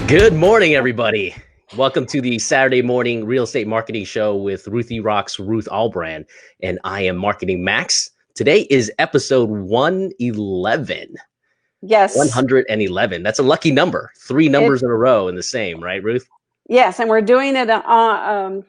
Good morning, everybody. Welcome to the Saturday morning real estate marketing show with Ruthie Rocks Ruth Allbrand, and I am Marketing Max. Today is episode 111. Yes. 111. That's a lucky number. Three numbers in a row in the same, right, Ruth? Yes, and we're doing it at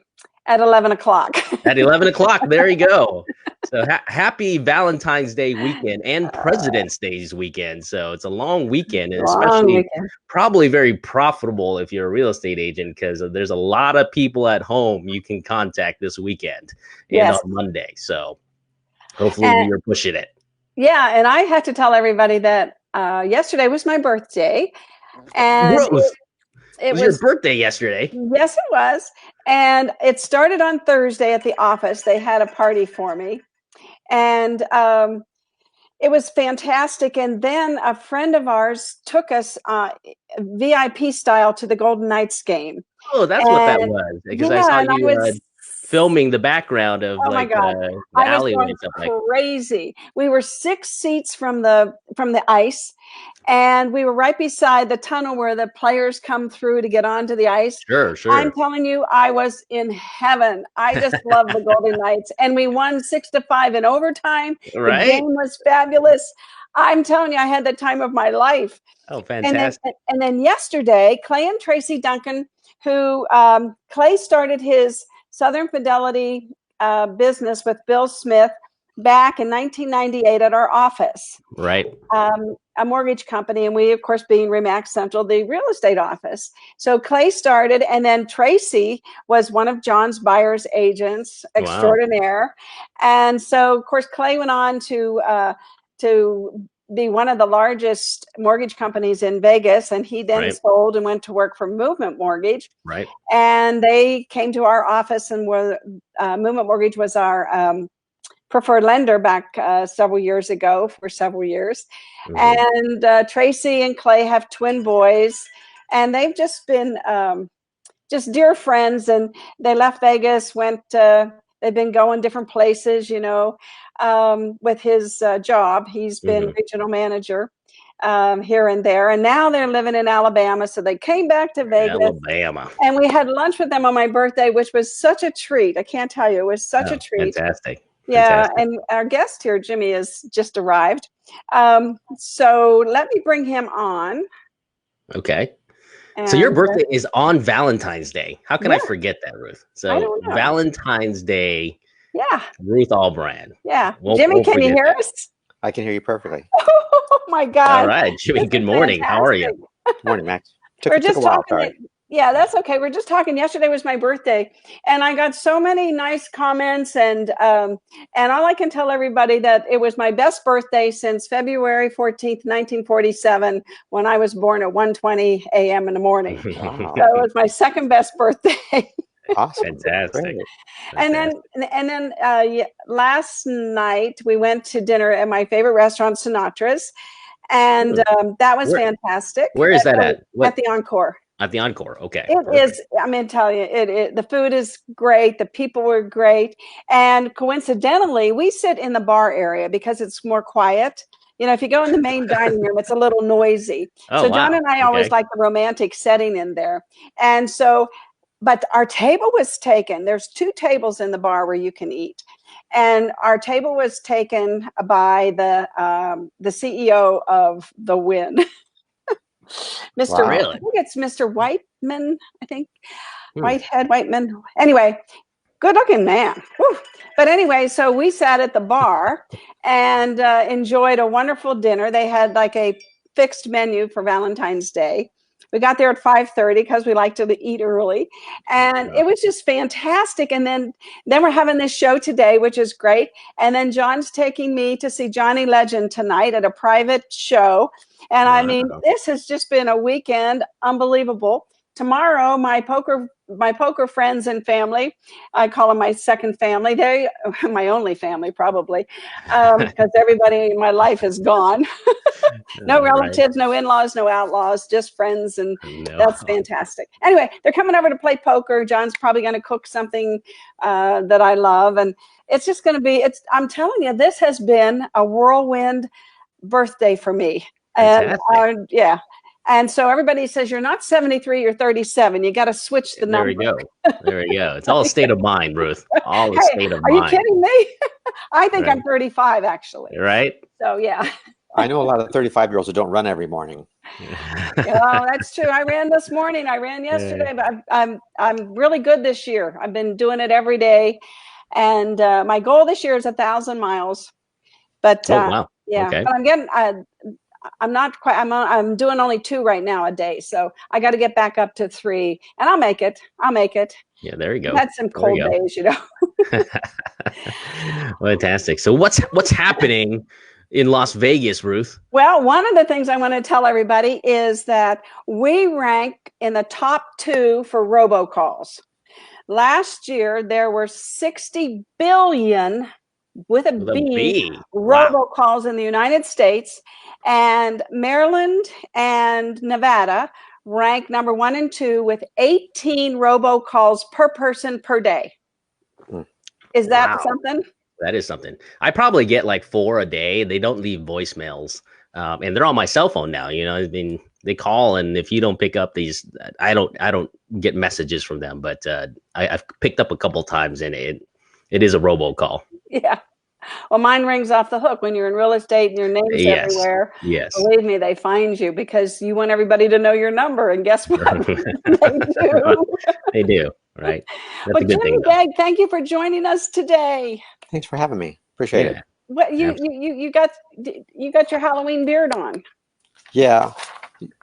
11 o'clock. At 11 o'clock. There you go. So happy Valentine's Day weekend and President's Day's weekend. So it's a long weekend, and especially probably very profitable if you're a real estate agent, because there's a lot of people at home you can contact this weekend and on Monday. So hopefully you're pushing it. Yeah, and I had to tell everybody that yesterday was my birthday. And it was your birthday yesterday. Yes, it was. And it started on Thursday at the office. They had a party for me. And it was fantastic. And then a friend of ours took us VIP style to the Golden Knights game. Oh, that's what that was. Because I saw you filming the background of the alleyway and stuff like that. Crazy. We were 6 seats from the ice, and we were right beside the tunnel where the players come through to get onto the ice. Sure. I'm telling you, I was in heaven. I just love the Golden Knights, and we won 6-5 in overtime. Right. The game was fabulous. I'm telling you, I had the time of my life. Oh, fantastic. And then yesterday, Clay and Tracy Duncan, who Clay started his Southern Fidelity business with Bill Smith back in 1998 at our office. Right. A mortgage company, and we, of course, being Remax Central, the real estate office. So Clay started, and then Tracy was one of John's buyer's agents extraordinaire. And so, of course, Clay went on to be one of the largest mortgage companies in Vegas, and he then sold and went to work for Movement Mortgage. Right. And they came to our office, and Movement Mortgage was our preferred lender back several years ago for several years. Mm-hmm. And Tracy and Clay have twin boys, and they've just been just dear friends. And they left Vegas, they've been going different places, with his job. He's been regional manager here and there. And now they're living in Alabama. So they came back to Vegas. Alabama. And we had lunch with them on my birthday, which was such a treat. I can't tell you. It was such a treat. Fantastic. Yeah. And our guest here, Jimmy, has just arrived. So let me bring him on. Okay. So your birthday is on Valentine's Day. How can I forget that, Ruth? So Valentine's Day. Yeah. Ruth Allbrand. Yeah. Jimmy, can you hear us? I can hear you perfectly. Oh my God. All right, Jimmy. Good morning. Fantastic. How are you? Good morning, Max. We're just talking. Yeah, that's okay. We're just talking. Yesterday was my birthday, and I got so many nice comments, and all I can tell everybody that it was my best birthday since February 14th, 1947, when I was born at 1:20 a.m. in the morning. Wow. So it was my second best birthday. Awesome. Fantastic. And then last night we went to dinner at my favorite restaurant, Sinatra's, and that was fantastic. Where is that at? At the Encore. At the Encore, okay. It is. I'm going to tell you, the food is great. The people were great, and coincidentally, we sit in the bar area because it's more quiet. If you go in the main dining room, it's a little noisy. So John and I always like the romantic setting in there, and so. But our table was taken. There's 2 tables in the bar where you can eat. And our table was taken by the CEO of the Wynn. Really? I think it's Mr. Whiteman, I think. Whiteman. Anyway, good looking man. Whew. But anyway, so we sat at the bar and enjoyed a wonderful dinner. They had like a fixed menu for Valentine's Day. We got there at 5:30 because we like to eat early, and it was just fantastic. And then we're having this show today, which is great. And then John's taking me to see Johnny Legend tonight at a private show. And I mean, this has just been a weekend, unbelievable. Tomorrow, my poker friends and family, I call them my second family. They're my only family, probably, because everybody in my life is gone. No relatives, no in-laws, no outlaws, just friends, and that's fantastic. Anyway, they're coming over to play poker. John's probably going to cook something that I love, and it's just going to be. I'm telling you, this has been a whirlwind birthday for me. And And so everybody says you're not 73, you're 37. You got to switch the number. There we go. There we go. It's all a state of mind, Ruth. All a Hey, state of are mind. you kidding me? I think Right. I'm 35, actually. Right? So, yeah. I know a lot of 35-year-olds that don't run every morning. Oh, that's true. I ran this morning. I ran yesterday, but I'm really good this year. I've been doing it every day, and my goal this year is 1,000 miles. But Oh, wow. yeah, Okay. but I'm getting. I'm not quite. I'm doing only 2 right now a day, so I got to get back up to 3, and I'll make it. I'll make it. Yeah, there you go. I've had some cold days, you know. Fantastic. So what's happening in Las Vegas, Ruth? Well, one of the things I want to tell everybody is that we rank in the top 2 for robocalls. Last year, there were 60 billion with a B robocalls in the United States, and Maryland and Nevada rank number 1 and 2 with 18 robocalls per person per day. Is that something? That is something. I probably get like 4 a day. They don't leave voicemails, and they're on my cell phone now. You know, I mean, they call, and if you don't pick up these, I don't get messages from them. But I've picked up a couple times, and it is a robocall. Yeah. Well, mine rings off the hook when you're in real estate and your name's everywhere. Yes. Believe me, they find you because you want everybody to know your number. And guess what? They do. They do. Right. That's well, Jimmy Begg, thank you for joining us today. Thanks for having me. Appreciate it. What you got your Halloween beard on? Yeah,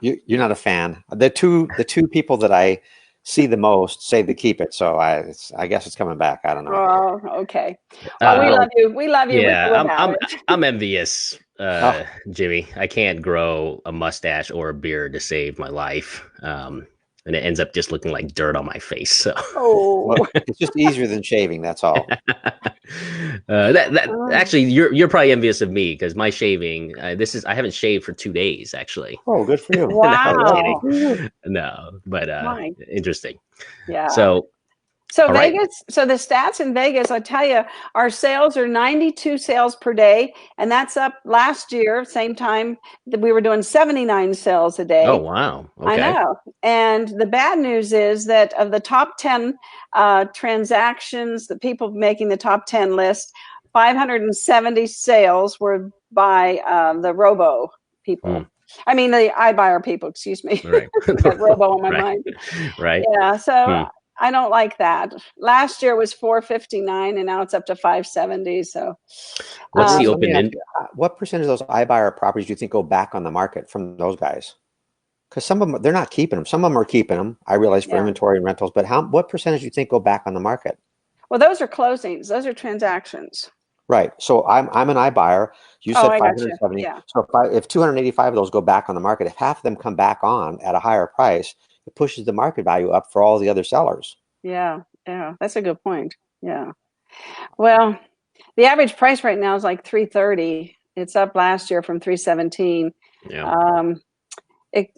you're not a fan. The two people that I see the most say to keep it, so I guess it's coming back. I don't know. Oh, okay. Well, we love you. We love you. Yeah, I'm envious, Jimmy. I can't grow a mustache or a beard to save my life. And it ends up just looking like dirt on my face. So well, it's just easier than shaving. That's all. Actually, you're probably envious of me because my shaving. I haven't shaved for 2 days actually. Oh, good for you. Wow. No, but interesting. Yeah. So Vegas, right. So the stats in Vegas, I tell you, our sales are 92 sales per day, and that's up last year, same time that we were doing 79 sales a day. Oh, wow. Okay. I know. And the bad news is that of the top 10 transactions, the people making the top 10 list, 570 sales were by the robo people. I mean, the iBuyer people, excuse me. Right. Got robo on my mind. Right. Yeah. So I don't like that. Last year was 459, and now it's up to 570. So, what's the open? What percentage of those iBuyer properties do you think go back on the market from those guys? Because some of them they're not keeping them. Some of them are keeping them. I realize for inventory and rentals, but what percentage do you think go back on the market? Well, those are closings. Those are transactions. Right. So I'm an iBuyer. You said 570. Yeah. So if 285 of those go back on the market, if half of them come back on at a higher price, it pushes the market value up for all the other sellers. Yeah, that's a good point. Yeah. Well, the average price right now is like 330. It's up last year from 317. Yeah. It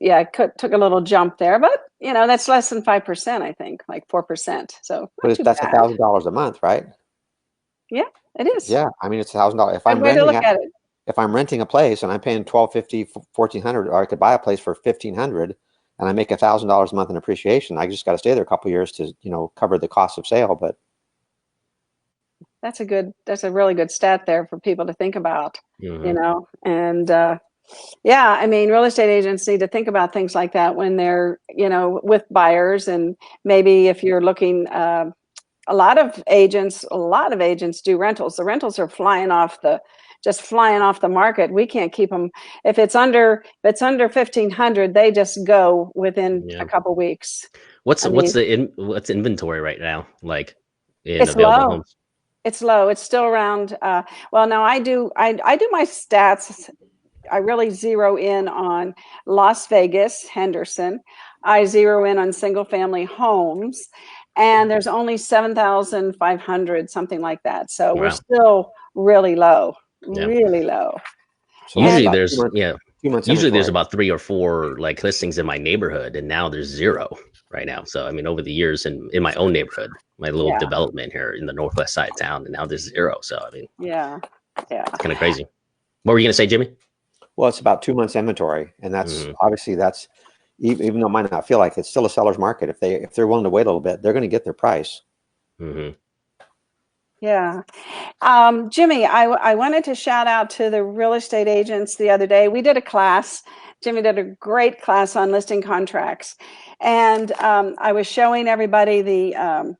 took a little jump there, but that's less than 5%, I think, like 4%. So that's $1,000 a month, right? Yeah, it is. Yeah, I mean it's $1,000. If I'm renting a place and I'm paying $1,250, $1,400, or I could buy a place for $1,500. And I make $1,000 a month in appreciation. I just got to stay there a couple of years to, cover the cost of sale. But that's a really good stat there for people to think about. And I mean, real estate agents need to think about things like that when they're, with buyers. And maybe if you're looking, a lot of agents do rentals. The rentals are flying off the market. We can't keep them. If it's under 1,500, they just go within a couple weeks. What's inventory right now like in it's available low. homes? It's low. It's still around. Well, now I do my stats. I really zero in on Las Vegas, Henderson. I zero in on single family homes, and there's only 7,500, something like that. So we're still really low. Really low. So usually there's about 3 or 4 like listings in my neighborhood, and now there's 0 right now. So I mean, over the years in my own neighborhood, my little development here in the northwest side of town, and now there's 0. So I mean, it's kind of crazy. What were you gonna say, Jimmy? Well, it's about 2 months inventory, and that's obviously that's even though it might not feel like it's still a seller's market. If they're willing to wait a little bit, they're going to get their price. Yeah. Jimmy, I wanted to shout out to the real estate agents the other day. We did a class. Jimmy did a great class on listing contracts. And I was showing everybody the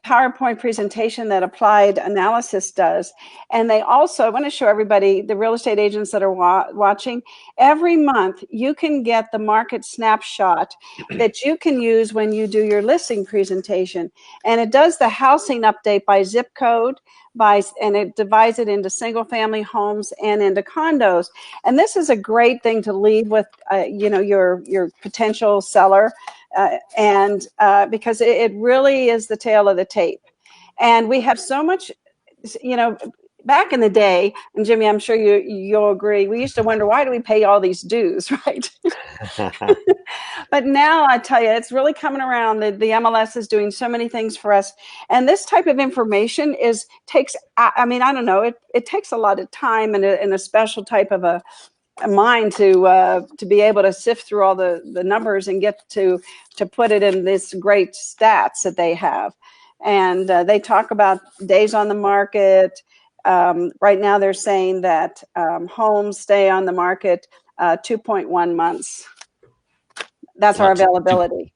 PowerPoint presentation that Applied Analysis does. And they also, I want to show everybody, the real estate agents that are watching, every month you can get the market snapshot that you can use when you do your listing presentation. And it does the housing update by zip code, and it divides it into single family homes and into condos. And this is a great thing to leave with, your potential seller. Because it really is the tale of the tape. And we have so much, back in the day, and Jimmy, I'm sure you'll agree, we used to wonder, why do we pay all these dues, right? But now I tell you, it's really coming around. The MLS is doing so many things for us. And this type of information takes a lot of time and a special type of a mind to be able to sift through all the numbers and get to put it in this great stats that they have. And they talk about days on the market. Right now they're saying that homes stay on the market 2.1 months. That's our availability.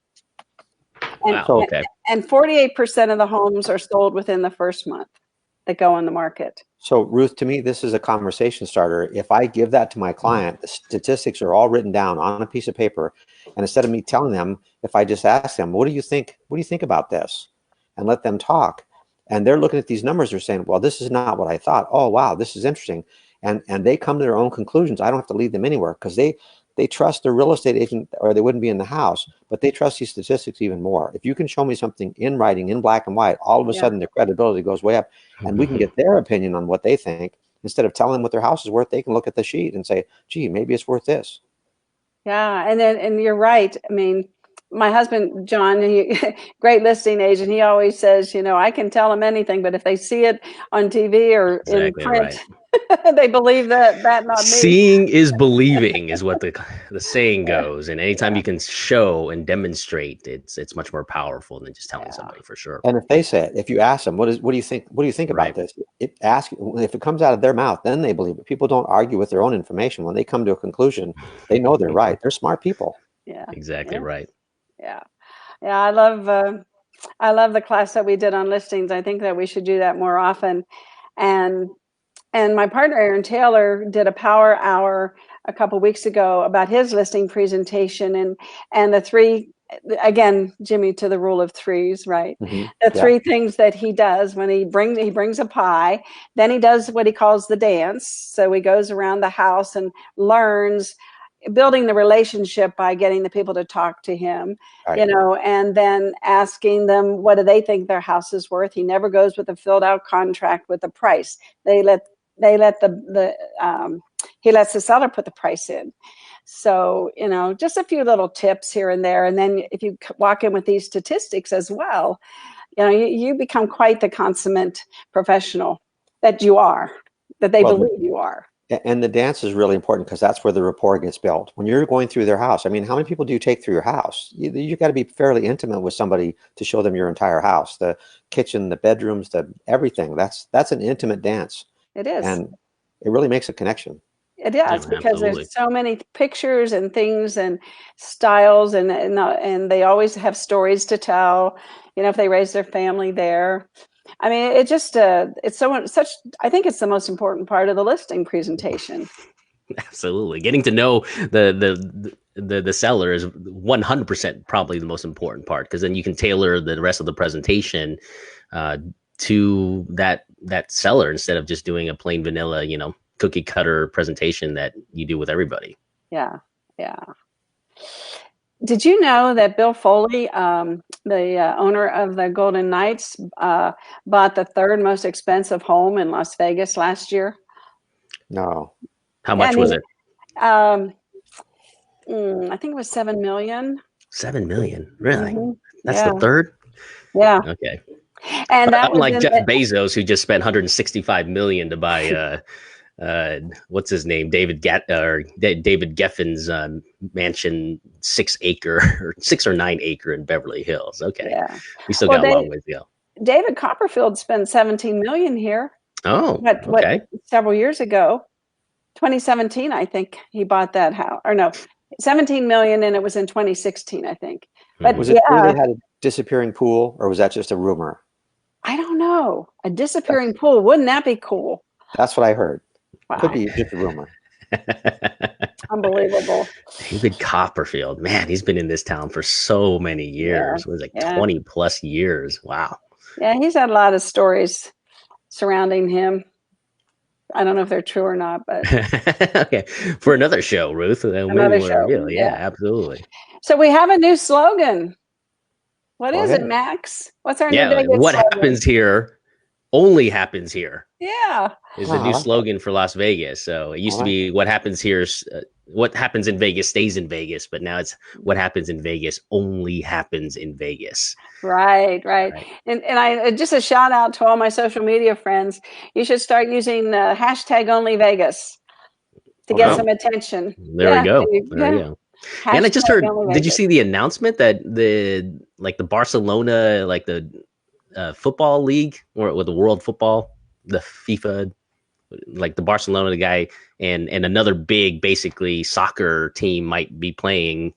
And, wow, okay. And 48% of the homes are sold within the first month that go on the market. So Ruth, to me, this is a conversation starter. If I give that to my client, the statistics are all written down on a piece of paper. And instead of me telling them, if I just ask them, what do you think about this? And let them talk. And they're looking at these numbers, they're saying, well, this is not what I thought. Oh, wow, this is interesting. And they come to their own conclusions. I don't have to lead them anywhere because they trust their real estate agent or they wouldn't be in the house, but they trust these statistics even more. If you can show me something in writing, in black and white, all of a sudden their credibility goes way up and we can get their opinion on what they think. Instead of telling them what their house is worth, they can look at the sheet and say, gee, maybe it's worth this. Yeah. And you're right. I mean, my husband, John, great listing agent, he always says, I can tell them anything, but if they see it on TV or in print, they believe that not me. Seeing is believing is what the saying goes. And anytime you can show and demonstrate, it's much more powerful than just telling somebody, for sure. And if they say it, if you ask them, what do you think about this? If it comes out of their mouth, then they believe it. People don't argue with their own information. When they come to a conclusion, they know they're right. They're smart people. Yeah, exactly right. Yeah. I love the class that we did on listings. I think that we should do that more often. And my partner, Aaron Taylor, did a power hour a couple of weeks ago about his listing presentation and the three, again, Jimmy, to the rule of threes, right? The three things that he does when he brings a pie, then he does what he calls the dance. So he goes around the house and learns, building the relationship by getting the people to talk to him, and then asking them, what do they think their house is worth? He never goes with a filled out contract with a price. He lets the seller put the price in. So, just a few little tips here and there. And then if you walk in with these statistics as well, you become quite the consummate professional that you are, that they believe you are. And the dance is really important because that's where the rapport gets built. When you're going through their house, I mean, how many people do you take through your house? You got to be fairly intimate with somebody to show them your entire house, the kitchen, the bedrooms, everything. That's an intimate dance. It is. And it really makes a connection. It is, because there's so many pictures and things and styles, and they always have stories to tell, if they raise their family there. I mean, it just it's I think it's the most important part of the listing presentation. Absolutely. Getting to know the seller is 100% probably the most important part, because then you can tailor the rest of the presentation to that seller instead of just doing a plain vanilla, cookie cutter presentation that you do with everybody. Yeah. Did you know that Bill Foley, the owner of the Golden Knights, bought the third most expensive home in Las Vegas last year? No. How much was it? I think it was $7 million. $7 million, really? Mm-hmm. That's the third? Yeah. Okay. And that unlike Jeff Bezos, who just spent $165 million to buy what's his name? David Geffen's mansion, 6 or 9 acre in Beverly Hills. Okay. Yeah. We still got a long ways to go. David Copperfield spent $17 million here. Oh, what several years ago, 2017, I think he bought that house. Or no, 17 million, and it was in 2016, I think. But was it true they had a disappearing pool, or was that just a rumor? I don't know. A disappearing pool, wouldn't that be cool? That's what I heard. Wow. Could be just a rumor. Unbelievable. David Copperfield, man, he's been in this town for so many years. It was like 20 plus years. Wow. Yeah, he's had a lot of stories surrounding him. I don't know if they're true or not, but okay. For another show, Ruth. Another show. Yeah, absolutely. So we have a new slogan. What is it, Max? What's our new Vegas what slogan? Happens here only happens here. Yeah. Is the new slogan for Las Vegas. So it used to be what happens here, what happens in Vegas stays in Vegas, but now it's what happens in Vegas only happens in Vegas. Right. And I just a shout out to all my social media friends. You should start using hashtag only Vegas to get some attention. There we go. There you go. And I just heard, did you see the announcement that the Barcelona, like the football league or with the world football, the FIFA, like the Barcelona, the guy and another big basically soccer team might be playing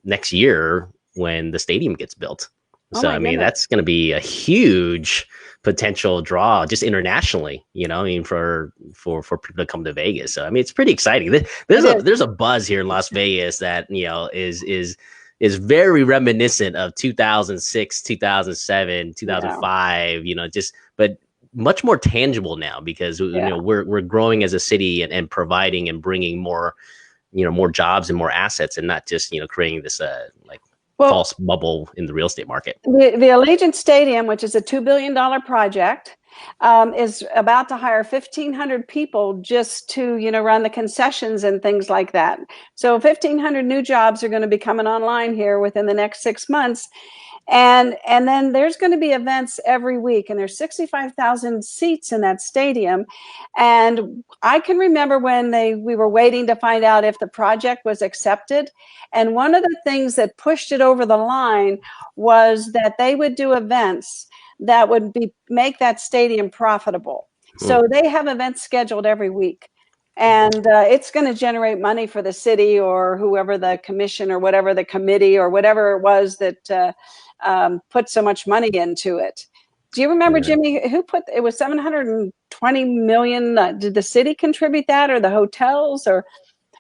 next year when the stadium gets built. So I mean, that's going to be a huge potential draw just internationally, for people to come to Vegas. So I mean, it's pretty exciting. There's a buzz here in Las Vegas that is very reminiscent of 2006, 2007, 2005, but much more tangible now because we're growing as a city and providing and bringing more jobs and more assets, and not just creating this false bubble in the real estate market. The Allegiant Stadium, which is a $2 billion project, is about to hire 1,500 people just to run the concessions and things like that. So 1,500 new jobs are going to be coming online here within the next 6 months. And then there's going to be events every week, and there's 65,000 seats in that stadium. And I can remember when we were waiting to find out if the project was accepted. And one of the things that pushed it over the line was that they would do events that would make that stadium profitable. So they have events scheduled every week. And it's going to generate money for the city or whoever the commission or whatever the committee or whatever it was that put so much money into it. Do you remember, Jimmy, who put it was $720 million? Did the city contribute that, or the hotels?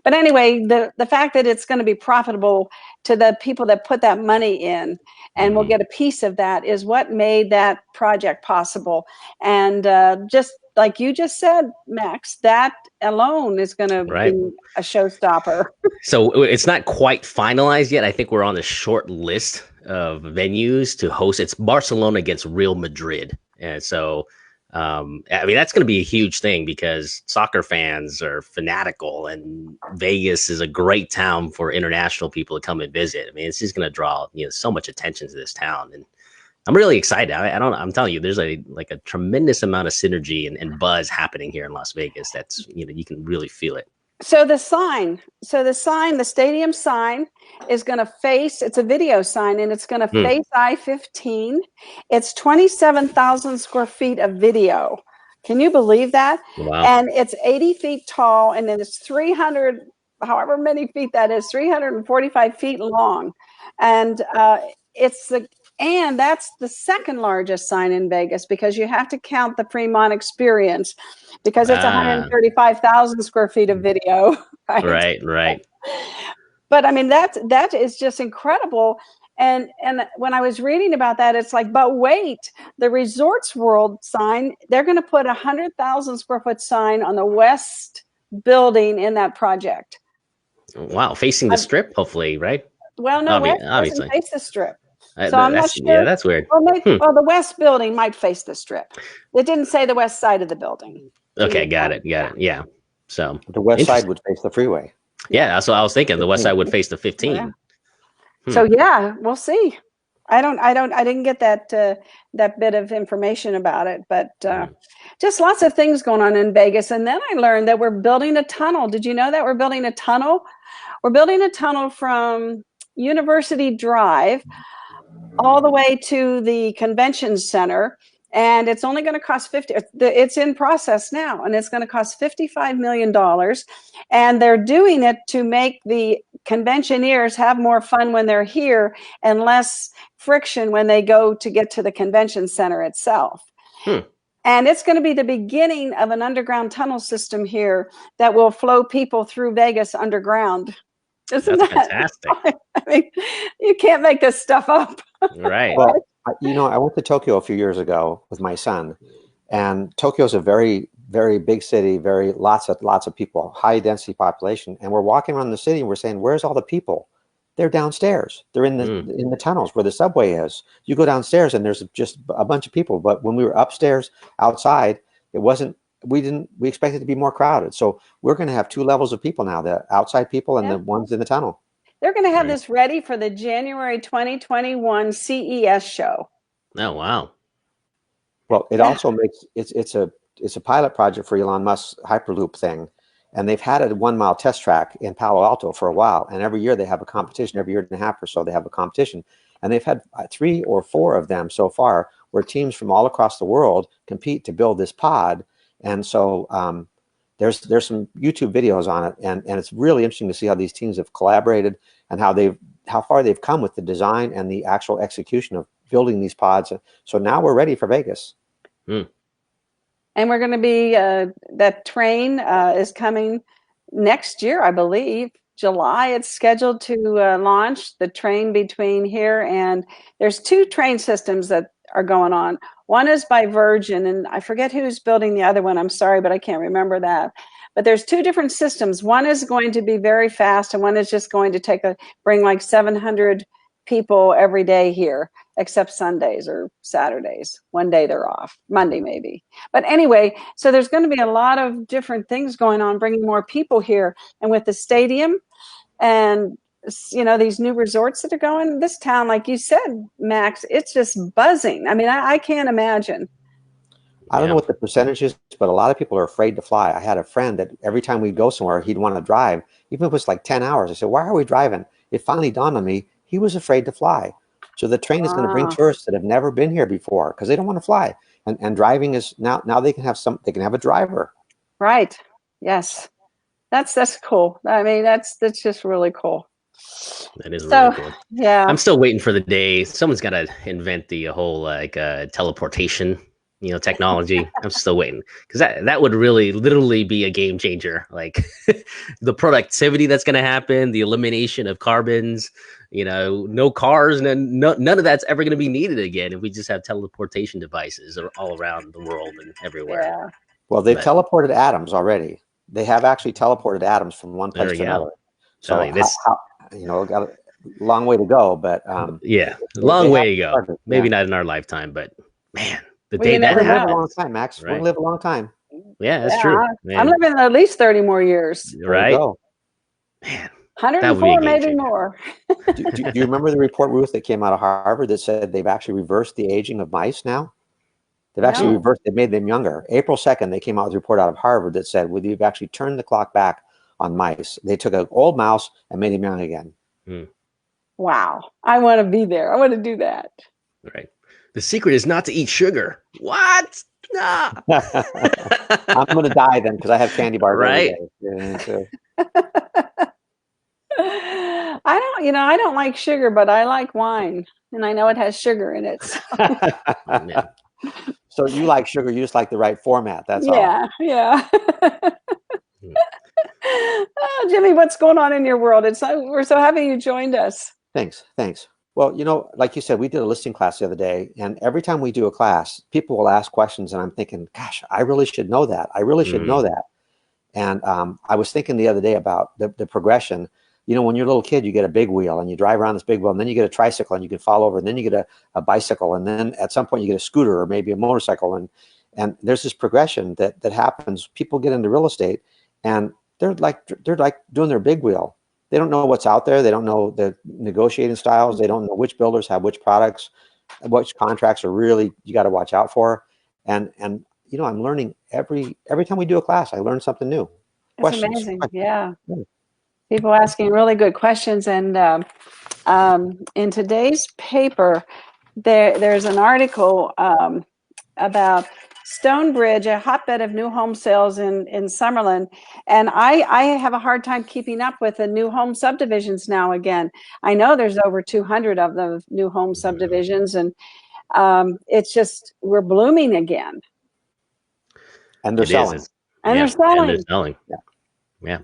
But anyway, the fact that it's going to be profitable to the people that put that money in and will get a piece of that is what made that project possible. And just like you just said, Max, that alone is going to be a showstopper. So it's not quite finalized yet. I think we're on the short list of venues to host. It's Barcelona against Real Madrid. And so, I mean, that's going to be a huge thing because soccer fans are fanatical, and Vegas is a great town for international people to come and visit. I mean, it's just going to draw, so much attention to this town. And I'm really excited. I'm telling you, there's a tremendous amount of synergy and buzz happening here in Las Vegas. That's, you can really feel it. So the stadium sign is going to face, it's a video sign, and it's going to face I-15. It's 27,000 square feet of video. Can you believe that? Wow. And it's 80 feet tall, and then it's 300, however many feet that is, 345 feet long. And and that's the second largest sign in Vegas, because you have to count the Fremont Experience, because it's 135,000 square feet of video. Right. But I mean, that is just incredible. And when I was reading about that, it's like, but wait, the Resorts World sign, they're going to put 100,000 square foot sign on the west building in that project. Wow, facing the strip, hopefully, right? Well, no, obviously face the strip. So I'm not sure. Yeah, that's weird. Well, well, the west building might face the strip. It didn't say the west side of the building. Okay, got it. Yeah. So the west side would face the freeway. Yeah, that's what I was thinking. The west side would face the 15. Yeah. So yeah, we'll see. I didn't get that bit of information about it, but just lots of things going on in Vegas. And then I learned that we're building a tunnel. Did you know that we're building a tunnel? We're building a tunnel from University Drive all the way to the convention center. And it's only going to cost it's in process now, and it's going to cost $55 million. And they're doing it to make the conventioneers have more fun when they're here and less friction when they go to get to the convention center itself. And it's going to be the beginning of an underground tunnel system here that will flow people through Vegas underground. Isn't that fantastic? I mean, you can't make this stuff up. Right. Well, you know, I went to Tokyo a few years ago with my son, and Tokyo's a very, very big city, lots of people, high density population. And we're walking around the city and we're saying, where's all the people? They're downstairs.'re in the tunnels where the subway is. You go downstairs and there's just a bunch of people. But when we were upstairs outside, it wasn't. We expected it to be more crowded. So we're going to have two levels of people now: the outside people and the ones in the tunnel. They're going to have this ready for the January 2021 CES show. Oh, wow. Well, it also makes it's a pilot project for Elon Musk's Hyperloop thing. And they've had a 1 mile test track in Palo Alto for a while. And every year they have a competition, every year and a half or so they have a competition. And they've had 3 or 4 of them so far where teams from all across the world compete to build this pod. And so there's some YouTube videos on it. And it's really interesting to see how these teams have collaborated and how far they've come with the design and the actual execution of building these pods. So now we're ready for Vegas. And we're going to be, that train is coming next year, I believe. July, it's scheduled to launch the train between here, and there's 2 train systems that are going on. One is by Virgin, and I forget who's building the other one. I'm sorry, but I can't remember that. But there's 2 different systems. One is going to be very fast, and one is just going to bring like 700 people every day here, except Sundays or Saturdays. One day they're off, Monday maybe. But anyway, so there's going to be a lot of different things going on, bringing more people here. And with the stadium and, you know, these new resorts that are going, this town, like you said, Max, it's just buzzing. I mean, I can't imagine. I don't know what the percentage is, but a lot of people are afraid to fly. I had a friend that every time we'd go somewhere, he'd want to drive, even if it was like 10 hours. I said, why are we driving? It finally dawned on me, he was afraid to fly. So the train is going to bring tourists that have never been here before because they don't want to fly. And driving is now they can have a driver. Right. Yes. That's cool. I mean, that's just really cool. That is really cool. Yeah. I'm still waiting for the day someone's got to invent the whole teleportation, you know, technology. I'm still waiting because that would really literally be a game changer. Like the productivity that's going to happen, the elimination of carbons, you know, no cars, and none of that's ever going to be needed again if we just have teleportation devices all around the world and everywhere. Yeah. Well, they've teleported atoms already. They have actually teleported atoms from one place to another. So you know, got a long way to go, but long way to go. Maybe not in our lifetime, but man, the day that happens. We're live a long time, Max. We're gonna live a long time. Yeah, that's true. Man. I'm living at least 30 more years. Right. Man. 104, maybe more. do you remember the report, Ruth, that came out of Harvard that said they've actually reversed the aging of mice now? They've actually reversed, they've made them younger. April 2nd, they came out with a report out of Harvard that said, well, you've actually turned the clock back on mice. They took an old mouse and made him young again. Wow. I want to be there. I want to do that. Right. The secret is not to eat sugar. What? Nah. I'm going to die then because I have candy bars right? every day. I don't like sugar, but I like wine, and I know it has sugar in it. So, so you like sugar, you just like the right format. That's all. Yeah. Oh, Jimmy, what's going on in your world? We're so happy you joined us. Thanks. Well, you know, like you said, we did a listing class the other day, and every time we do a class, people will ask questions, and I'm thinking, gosh, I really should know that. I really should know that. And I was thinking the other day about the progression. You know, when you're a little kid, you get a big wheel and you drive around this big wheel, and then you get a tricycle and you can fall over, and then you get a bicycle, and then at some point you get a scooter or maybe a motorcycle. And there's this progression that happens. People get into real estate and they're like doing their big wheel. they don't know what's out there. They don't know the negotiating styles. They don't know which builders have which products, which contracts are really you got to watch out for. And you know, I'm learning every time we do a class, I learn something new. It's amazing. Yeah. People asking really good questions. And in today's paper, there's an article about Stonebridge, a hotbed of new home sales in Summerlin. And I have a hard time keeping up with the new home subdivisions now again. I know there's over 200 of the new home subdivisions, and it's just, we're blooming again. And they're selling. And they're selling. And they're selling. Yeah.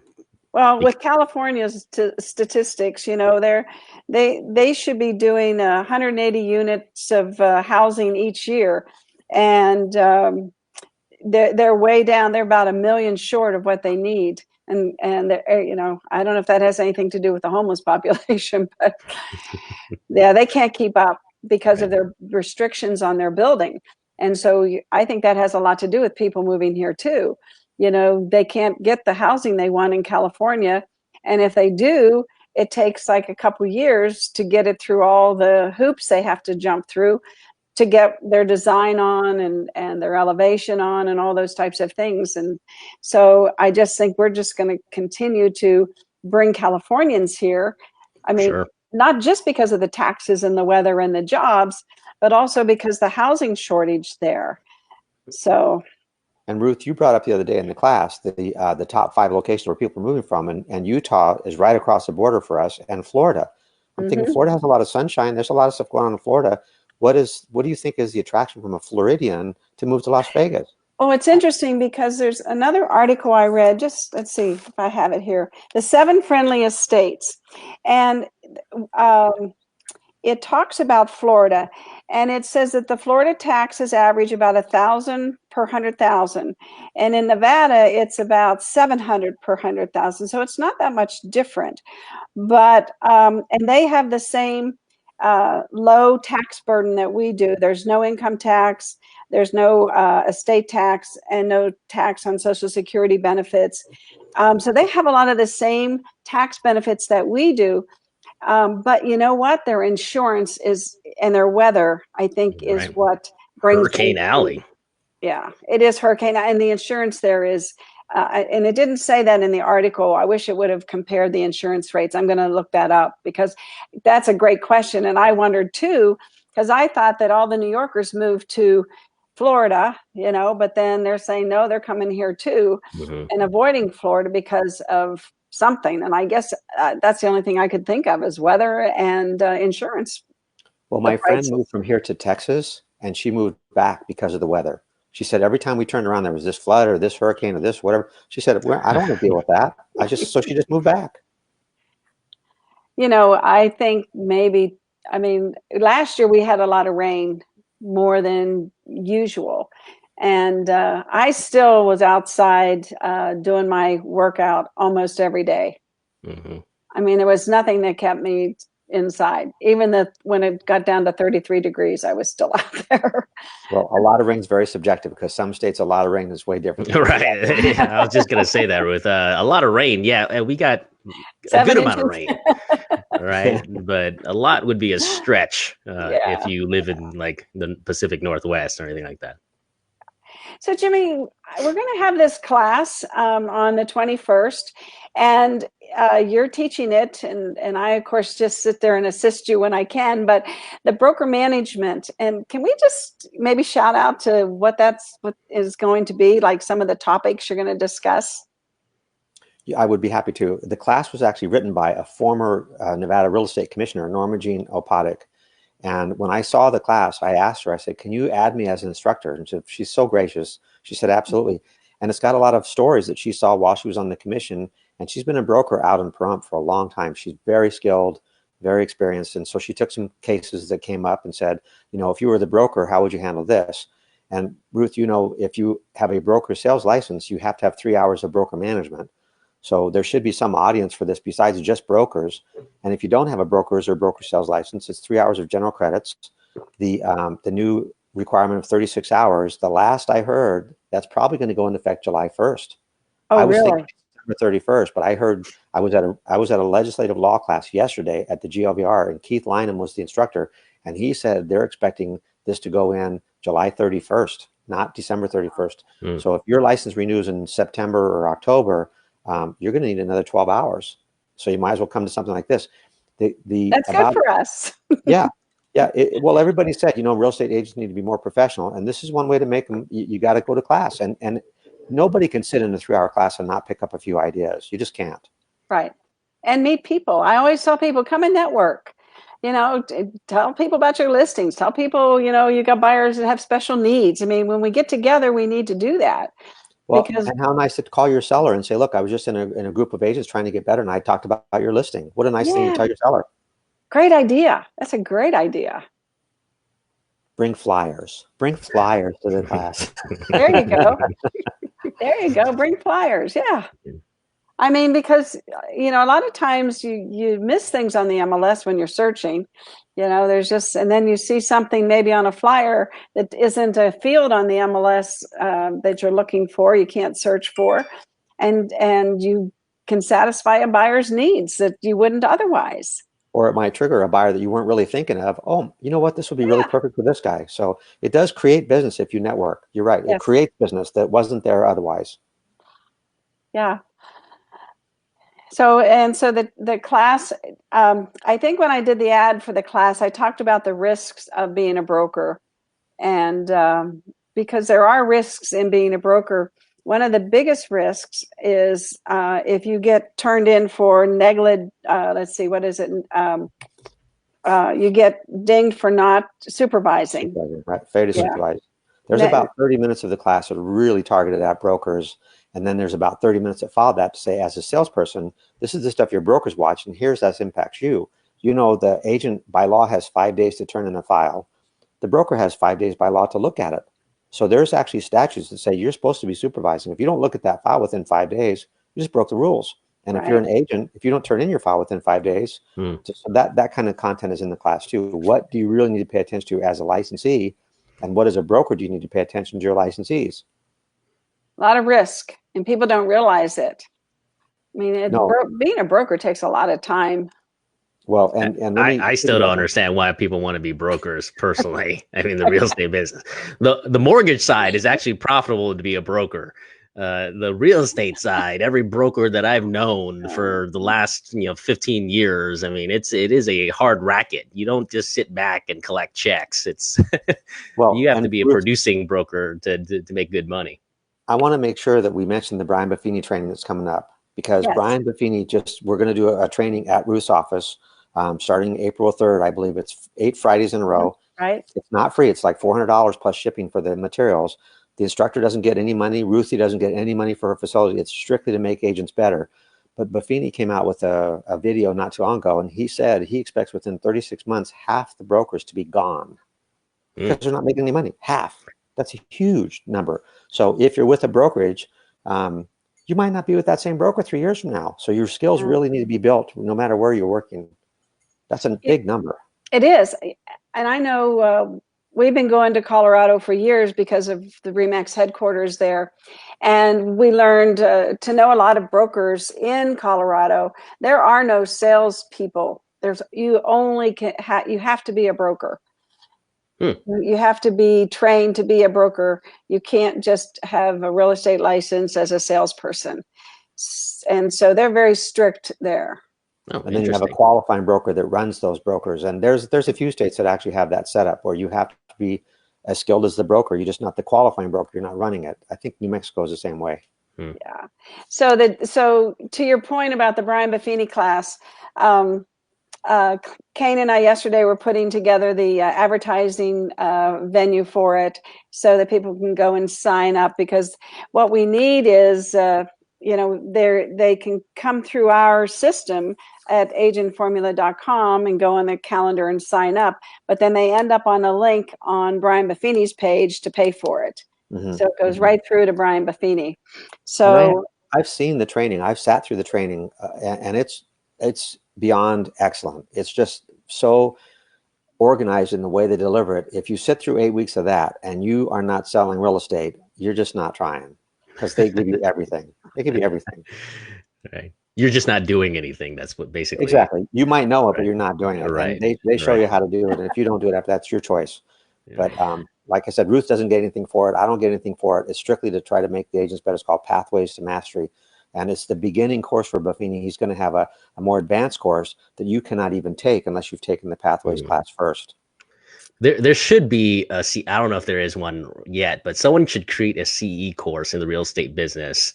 Well, with California's statistics, you know, they should be doing 180 units of housing each year, and they're way down. They're about 1 million short of what they need, and you know, I don't know if that has anything to do with the homeless population, but yeah, they can't keep up because of their restrictions on their building, and so I think that has a lot to do with people moving here too. You know, they can't get the housing they want in California. And if they do, it takes like a couple years to get it through all the hoops they have to jump through to get their design on and their elevation on and all those types of things. And so I just think we're just going to continue to bring Californians here. I mean, not just because of the taxes and the weather and the jobs, but also because the housing shortage there. So. And Ruth, you brought up the other day in the class the top 5 locations where people are moving from, and Utah is right across the border for us, and Florida. I'm thinking Florida has a lot of sunshine. There's a lot of stuff going on in Florida. What do you think is the attraction from a Floridian to move to Las Vegas? Oh, it's interesting because there's another article I read. Just let's see if I have it here. The 7 friendliest states, and it talks about Florida, and it says that the Florida taxes average about 1,000 per 100,000, and in Nevada it's about 700 per 100,000. So it's not that much different, but and they have the same low tax burden that we do. There's no income tax, there's no estate tax, and no tax on Social Security benefits. So they have a lot of the same tax benefits that we do. But you know what? Their insurance is, and their weather, I think, is what brings Hurricane Alley. Yeah, it is Hurricane, and the insurance there is, and it didn't say that in the article. I wish it would have compared the insurance rates. I'm going to look that up because that's a great question, and I wondered too, because I thought that all the New Yorkers moved to Florida, you know, but then they're saying no, they're coming here too, and avoiding Florida because of something. And I guess that's the only thing I could think of is weather and insurance. Well, my friend moved from here to Texas, and she moved back because of the weather. She said every time we turned around, there was this flood or this hurricane or this whatever. She said, I don't want to deal with that. So she just moved back. You know, I think maybe, I mean, last year we had a lot of rain, more than usual. And I still was outside doing my workout almost every day. I mean, there was nothing that kept me inside. Even when it got down to 33 degrees, I was still out there. Well, a lot of rain is very subjective because some states, a lot of rain is way different. Right. Yeah, I was just going to say that, Ruth. A lot of rain. Yeah, we got a good amount of rain. Right. But a lot would be a stretch if you live in like the Pacific Northwest or anything like that. So, Jimmy, we're going to have this class on the 21st, and you're teaching it, and I, of course, just sit there and assist you when I can, but the broker management, and can we just maybe shout out to what is going to be, like some of the topics you're going to discuss? Yeah, I would be happy to. The class was actually written by a former Nevada real estate commissioner, Norma Jean Opatic. And when I saw the class, I asked her, I said, can you add me as an instructor? And she's so gracious. She said, absolutely. And it's got a lot of stories that she saw while she was on the commission. And she's been a broker out in Pahrump for a long time. She's very skilled, very experienced. And so she took some cases that came up and said, you know, if you were the broker, how would you handle this? And Ruth, you know, if you have a broker sales license, you have to have 3 hours of broker management. So there should be some audience for this besides just brokers. And if you don't have a broker's or broker sales license, it's 3 hours of general credits. The new requirement of 36 hours, the last I heard, that's probably going to go into effect July 1st. Oh, really? December 31st, but I heard I was at a legislative law class yesterday at the GLVR, and Keith Lynham was the instructor, and he said they're expecting this to go in July 31st, not December 31st. So if your license renews in September or October, you're going to need another 12 hours. So you might as well come to something like this. That's good for us. Yeah. Yeah. Well, everybody said, real estate agents need to be more professional. And this is one way to make them. You got to go to class. And nobody can sit in a 3-hour class and not pick up a few ideas. You just can't. Right. And meet people. I always tell people, come and network. Tell people about your listings. Tell people, you got buyers that have special needs. I mean, when we get together, we need to do that. Well, and how nice to call your seller and say, look, I was just in a group of agents trying to get better, and I talked about your listing. What a nice thing to tell your seller. Great idea. That's a great idea. Bring flyers. Bring flyers to the class. There you go. There you go. Bring flyers. Yeah. I mean, because, a lot of times you miss things on the MLS when you're searching. There's just, and then you see something maybe on a flyer that isn't a field on the MLS that you're looking for, you can't search for, and you can satisfy a buyer's needs that you wouldn't otherwise. Or it might trigger a buyer that you weren't really thinking of. Oh, you know what? This would be really perfect for this guy. So it does create business if you network. You're right. Yes. It creates business that wasn't there otherwise. Yeah. So the class, I think when I did the ad for the class, I talked about the risks of being a broker. And because there are risks in being a broker, one of the biggest risks is if you get turned in for negligent, let's see, what is it? You get dinged for not supervising. Right, failure to supervise. There's about 30 minutes of the class that are really targeted at brokers. And then there's about 30 minutes that follow that to say, as a salesperson, this is the stuff your brokers watch, and here's how this impacts you. The agent by law has 5 days to turn in a file. The broker has 5 days by law to look at it. So there's actually statutes that say you're supposed to be supervising. If you don't look at that file within 5 days, you just broke the rules. And if you're an agent, if you don't turn in your file within 5 days, so that kind of content is in the class too. What do you really need to pay attention to as a licensee? And what as a broker do you need to pay attention to your licensees? A lot of risk, and people don't realize it. I mean, being a broker takes a lot of time. Well, and I still don't understand why people want to be brokers personally. I mean, the real estate business, the mortgage side is actually profitable to be a broker. The real estate side, every broker that I've known for the last 15 years, I mean, it is a hard racket. You don't just sit back and collect checks. It's you have to be a producing broker to make good money. I want to make sure that we mention the Brian Buffini training that's coming up, because Brian Buffini we're going to do a training at Ruth's office starting April 3rd. I believe it's 8 Fridays in a row. Right. It's not free. It's like $400 plus shipping for the materials. The instructor doesn't get any money. Ruthie doesn't get any money for her facility. It's strictly to make agents better. But Buffini came out with a video not too long ago, and he said he expects within 36 months, half the brokers to be gone because they're not making any money. Half. That's a huge number. So if you're with a brokerage, you might not be with that same broker 3 years from now. So your skills really need to be built no matter where you're working. That's a big number. It is. And I know we've been going to Colorado for years because of the RE/MAX headquarters there. And we learned to know a lot of brokers in Colorado. There are no salespeople. You have to be a broker. You have to be trained to be a broker. You can't just have a real estate license as a salesperson. And so they're very strict there. Oh, and then you have a qualifying broker that runs those brokers. And there's a few states that actually have that set up where you have to be as skilled as the broker. You're just not the qualifying broker. You're not running it. I think New Mexico is the same way. Yeah. So to your point about the Brian Buffini class, Kane and I yesterday were putting together the advertising venue for it so that people can go and sign up, because what we need is, they can come through our system at agentformula.com and go on the calendar and sign up, but then they end up on a link on Brian Buffini's page to pay for it. So it goes right through to Brian Buffini. So I've seen the training. I've sat through the training, and it's beyond excellent. It's just so organized in the way they deliver it. If you sit through 8 weeks of that and you are not selling real estate, you're just not trying. because they give you everything. They give you everything. Right. You're just not doing anything. That's what basically. Exactly. You might know it, but you're not doing it. Right. And they show you how to do it. And if you don't do it, that's your choice. Yeah. But like I said, Ruth doesn't get anything for it. I don't get anything for it. It's strictly to try to make the agents better. It's called Pathways to Mastery. And it's the beginning course for Buffini. He's going to have a more advanced course that you cannot even take unless you've taken the Pathways class first. There should be a I don't know if there is one yet, but someone should create a CE course in the real estate business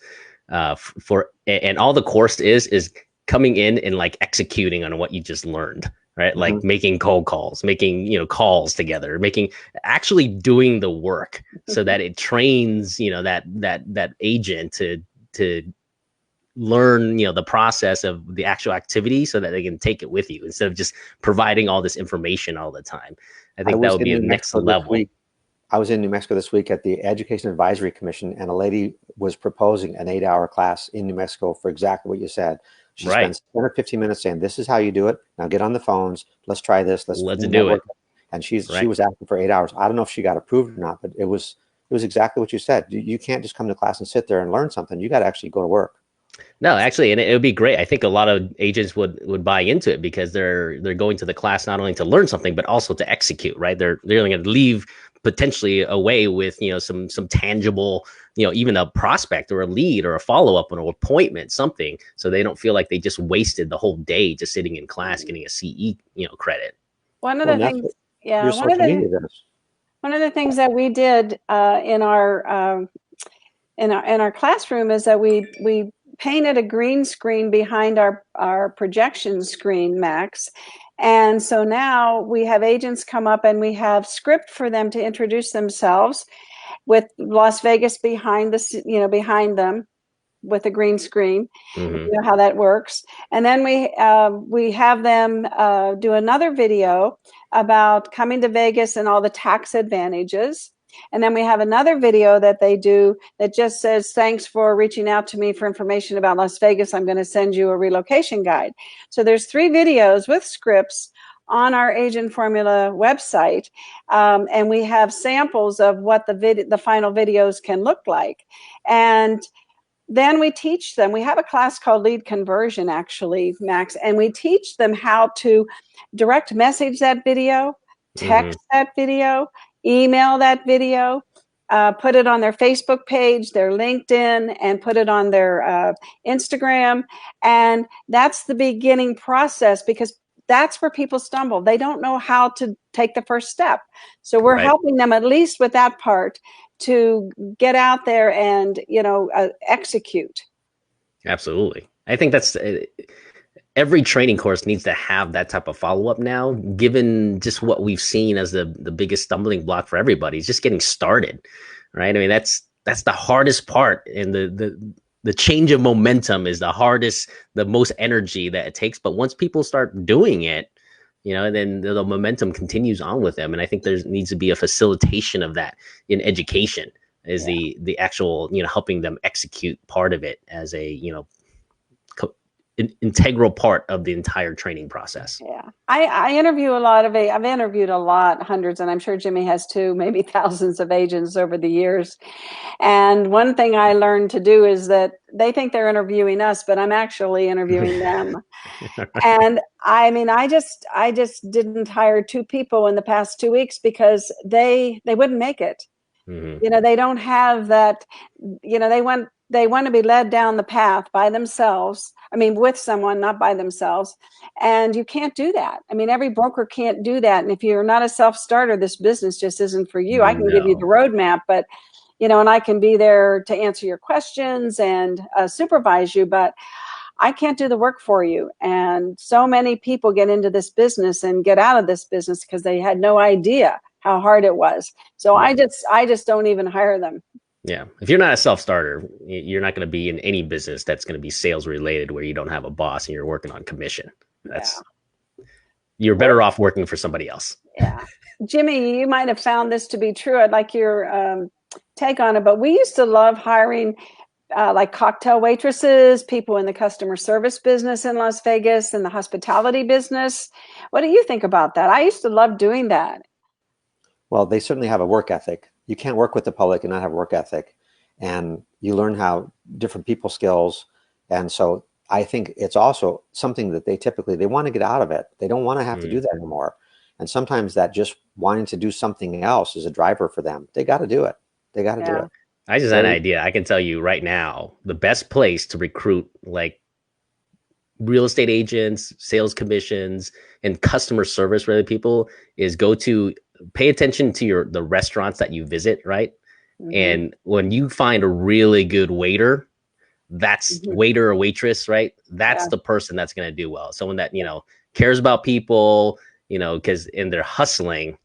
and all the course is coming in and like executing on what you just learned, right? Mm-hmm. Like making cold calls, making, calls together, actually doing the work so that it trains, that agent to learn, the process of the actual activity so that they can take it with you instead of just providing all this information all the time. I think that would be a next level. I was in New Mexico this week at the Education Advisory Commission, and a lady was proposing an 8-hour class in New Mexico for exactly what you said. She spends 10 or 15 minutes saying, this is how you do it. Now get on the phones. Let's try this. Let's do it. And she was asking for 8 hours. I don't know if she got approved or not, but it was exactly what you said. You can't just come to class and sit there and learn something. You got to actually go to work. No, actually, and it would be great. I think a lot of agents would buy into it because they're going to the class not only to learn something but also to execute. Right? They're going to leave potentially away with some tangible, even a prospect or a lead or a follow-up or an appointment, something, so they don't feel like they just wasted the whole day just sitting in class getting a CE credit. One of the things, one of the things that we did in our classroom is that we painted a green screen behind our projection screen, Max. And so now we have agents come up and we have script for them to introduce themselves with Las Vegas behind them with a green screen. Mm-hmm. You know how that works. And then we have them do another video about coming to Vegas and all the tax advantages. And then we have another video that they do that just says, thanks for reaching out to me for information about Las Vegas. I'm going to send you a relocation guide. So there's 3 videos with scripts on our Agent Formula website. And we have samples of what the final videos can look like. And then we teach them. We have a class called Lead Conversion, actually, Max, and we teach them how to direct message that video, text that video, email that video, put it on their Facebook page, their LinkedIn, and put it on their Instagram. And that's the beginning process because that's where people stumble. They don't know how to take the first step. So we're helping them at least with that part to get out there and, execute. Absolutely. I think that's every training course needs to have that type of follow-up now, given just what we've seen as the biggest stumbling block for everybody is just getting started, right? I mean, that's the hardest part, and the change of momentum is the hardest, the most energy that it takes. But once people start doing it, then the momentum continues on with them. And I think there needs to be a facilitation of that in education is the actual, helping them execute part of it as a, an integral part of the entire training process. Yeah. I interview I've interviewed a lot, hundreds, and I'm sure Jimmy has too, maybe thousands of agents over the years. And one thing I learned to do is that they think they're interviewing us, but I'm actually interviewing them. And I mean, I just didn't hire 2 people in the past 2 weeks because they wouldn't make it. Mm-hmm. They don't have that, they want to be led down the path by themselves. I mean, with someone, not by themselves. And you can't do that. I mean, every broker can't do that. And if you're not a self-starter, this business just isn't for you. I can give you the roadmap, but, and I can be there to answer your questions and supervise you, but I can't do the work for you. And so many people get into this business and get out of this business because they had no idea how hard it was. So I just don't even hire them. Yeah. If you're not a self-starter, you're not going to be in any business that's going to be sales related where you don't have a boss and you're working on commission. You're better off working for somebody else. Yeah. Jimmy, you might have found this to be true. I'd like your take on it, but we used to love hiring like cocktail waitresses, people in the customer service business in Las Vegas and the hospitality business. What do you think about that? I used to love doing that. Well, they certainly have a work ethic. You can't work with the public and not have work ethic. and you learn how different people skills. And so I think it's also something that they want to get out of it. They don't want to have to do that anymore. And sometimes that just wanting to do something else is a driver for them. They got to do it. They got to do it. I just had an idea. I can tell you right now, the best place to recruit like real estate agents, sales commissions, and customer service related people is pay attention to the restaurants that you visit, right? And when you find a really good waiter, that's waiter or waitress, right? That's the person that's going to do well. Someone that, cares about people, because they're hustling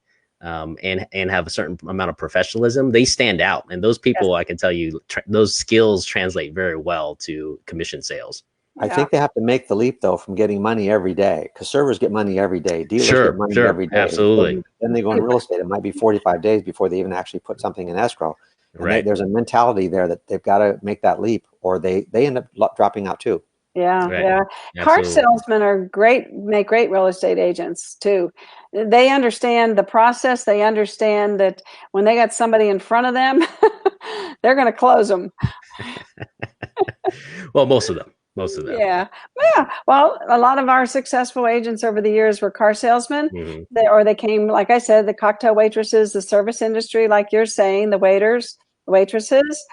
and have a certain amount of professionalism, they stand out. And those people, I can tell you, those skills translate very well to commission sales. I think they have to make the leap, though, from getting money every day, because servers get money every day. Dealers get money every day. Absolutely. Then they go in real estate. It might be 45 days before they even actually put something in escrow. And there's a mentality there that they've got to make that leap, or they end up dropping out too. Yeah. Car salesmen are make great real estate agents too. They understand the process. They understand that when they got somebody in front of them, they're going to close them. Well, most of them. Yeah. Well, a lot of our successful agents over the years were car salesmen. They came, like I said, the cocktail waitresses, the service industry, like you're saying, the waiters, waitresses,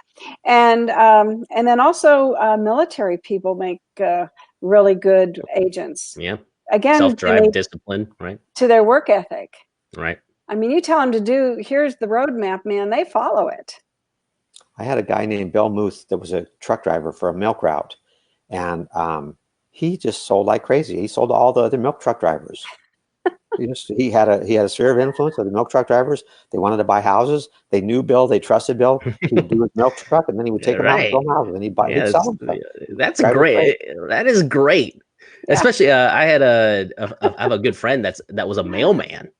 and then also military people make really good agents. Yeah. Again, self-drive, discipline, right? To their work ethic. Right. I mean, you tell them here's the roadmap, man, they follow it. I had a guy named Bill Muth that was a truck driver for a milk route. And he just sold like crazy. He sold to all the other milk truck drivers. he had a sphere of influence of the milk truck drivers. They wanted to buy houses. They knew Bill. They trusted Bill. He would do his milk truck, and then he would take them out and build houses, and he'd sell them. That's great. That is great. Yeah. Especially, I have a good friend that was a mailman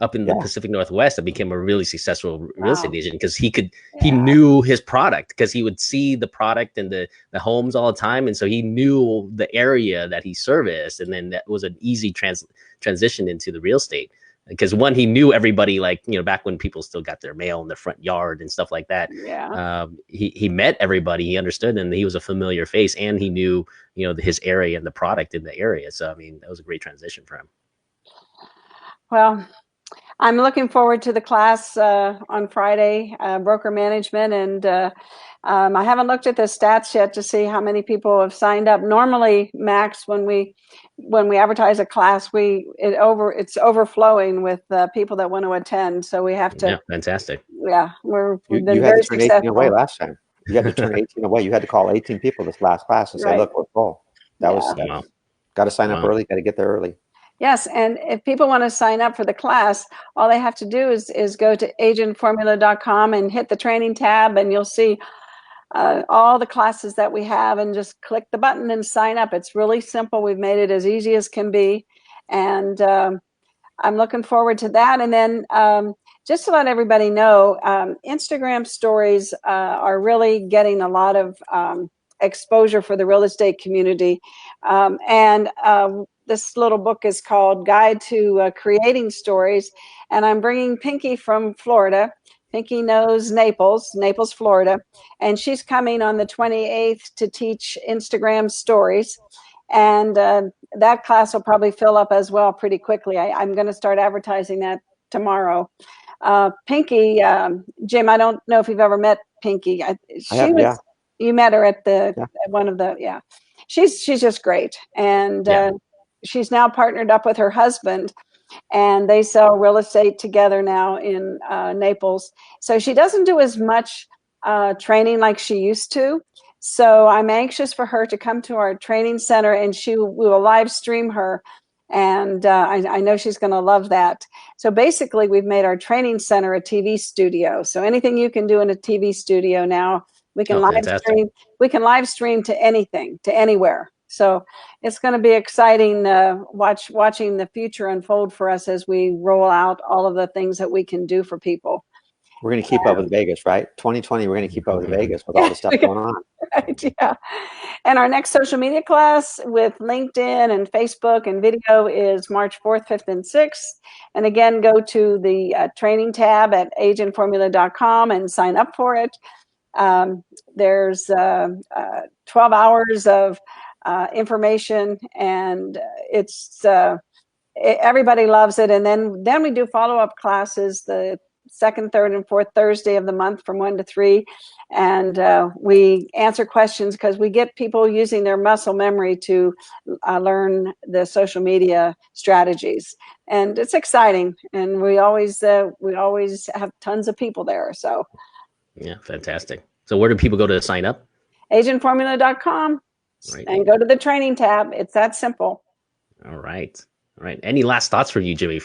up in the Pacific Northwest that became a really successful real estate agent because he knew his product, because he would see the product and the homes all the time. And so he knew the area that he serviced. And then that was an easy transition into the real estate, because one, he knew everybody, like, back when people still got their mail in their front yard and stuff like that. He met everybody, he understood, and he was a familiar face, and he knew, his area and the product in the area. So, I mean, that was a great transition for him. Well, I'm looking forward to the class on Friday, broker management, and I haven't looked at the stats yet to see how many people have signed up. Normally, Max, when we advertise a class, it's overflowing with people that want to attend. So we have to. Yeah, fantastic. Yeah, we've been very successful. You had to turn 18 away last time. You had to turn 18 away. You had to call 18 people this last class and say, "Look, we're full." That was got to sign up early. Got to get there early. Yes, and if people want to sign up for the class, all they have to do is go to agentformula.com and hit the training tab, and you'll see all the classes that we have, and just click the button and sign up. It's really simple. We've made it as easy as can be, and I'm looking forward to that. And then just to let everybody know, Instagram stories are really getting a lot of exposure for the real estate community, and this little book is called Guide to Creating Stories, and I'm bringing Pinky from Florida. Pinky knows Naples, Florida, and she's coming on the 28th to teach Instagram stories, and that class will probably fill up as well pretty quickly. I'm going to start advertising that tomorrow. Pinky, Jim, I don't know if you've ever met Pinky. You met her at one of the, She's just great, and she's now partnered up with her husband, and they sell real estate together now in Naples. So she doesn't do as much training like she used to. So I'm anxious for her to come to our training center, and we will live stream her. And I know she's going to love that. So basically, we've made our training center a TV studio. So anything you can do in a TV studio now, we can live stream. We can live stream to anything, to anywhere. So it's going to be exciting watching the future unfold for us as we roll out all of the things that we can do for people. We're going to keep up with Vegas, right? 2020, we're going to keep up with Vegas with all the stuff going on. Right, yeah. And our next social media class with LinkedIn and Facebook and video is March 4th, 5th, and 6th. And again, go to the training tab at agentformula.com and sign up for it. There's 12 hours of information, and it's everybody loves it. And then we do follow-up classes the second, third, and fourth Thursday of the month from 1 to 3. And we answer questions because we get people using their muscle memory to learn the social media strategies. And it's exciting. And we always have tons of people there. So yeah, fantastic. So where do people go to sign up? agentformula.com. Right. And go to the training tab. It's that simple. All right. All right. Any last thoughts for you, Jimmy,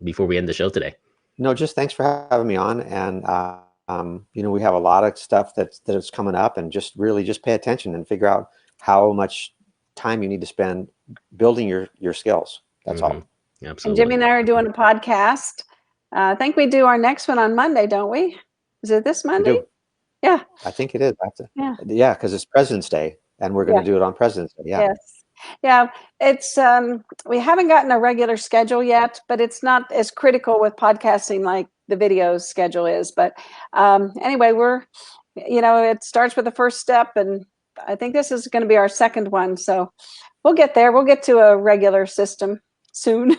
before we end the show today? No, just thanks for having me on. And, we have a lot of stuff that's coming up, and just pay attention and figure out how much time you need to spend building your skills. That's all. Absolutely. And Jimmy and I are doing a podcast. I think we do our next one on Monday, don't we? Is it this Monday? Yeah. I think it is. Yeah, because it's President's Day, and we're going to do it on President's Day. Yeah. Yes. Yeah, it's we haven't gotten a regular schedule yet, but it's not as critical with podcasting like the video schedule is. But anyway, it starts with the first step, and I think this is going to be our second one. So we'll get there. We'll get to a regular system soon.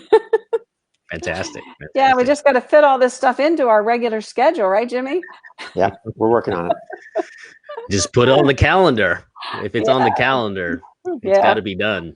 Fantastic. Yeah, we just got to fit all this stuff into our regular schedule, right, Jimmy? Yeah, we're working on it. Just put it on the calendar. If it's on the calendar, it's got to be done.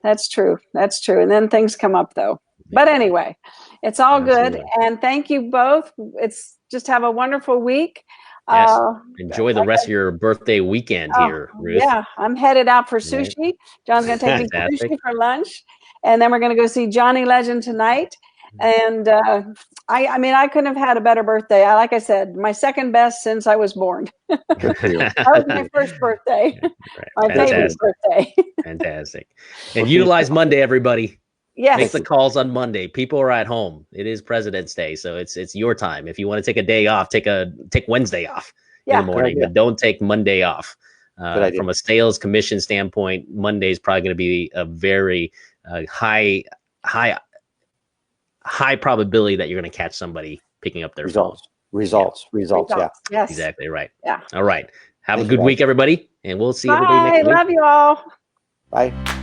That's true. That's true. And then things come up, though. But anyway, it's all good. And thank you both. It's just have a wonderful week. Yes. Enjoy the rest of your birthday weekend here, Ruth. Yeah, I'm headed out for sushi. John's going to take me to sushi for lunch. And then we're going to go see Johnny Legend tonight. And I mean, I couldn't have had a better birthday. Like I said, my second best since I was born. That was my first birthday. My favorite birthday. Fantastic. And utilize Monday, everybody. Yes. Make the calls on Monday. People are at home. It is President's Day, so it's your time. If you want to take a day off, take Wednesday off in the morning, but don't take Monday off. From a sales commission standpoint, Monday is probably going to be a very high probability that you're going to catch somebody picking up their results. Yeah. Yes. Exactly right. Yeah. All right. Have a good week, everybody, and we'll see everybody next week. Love you all. Bye.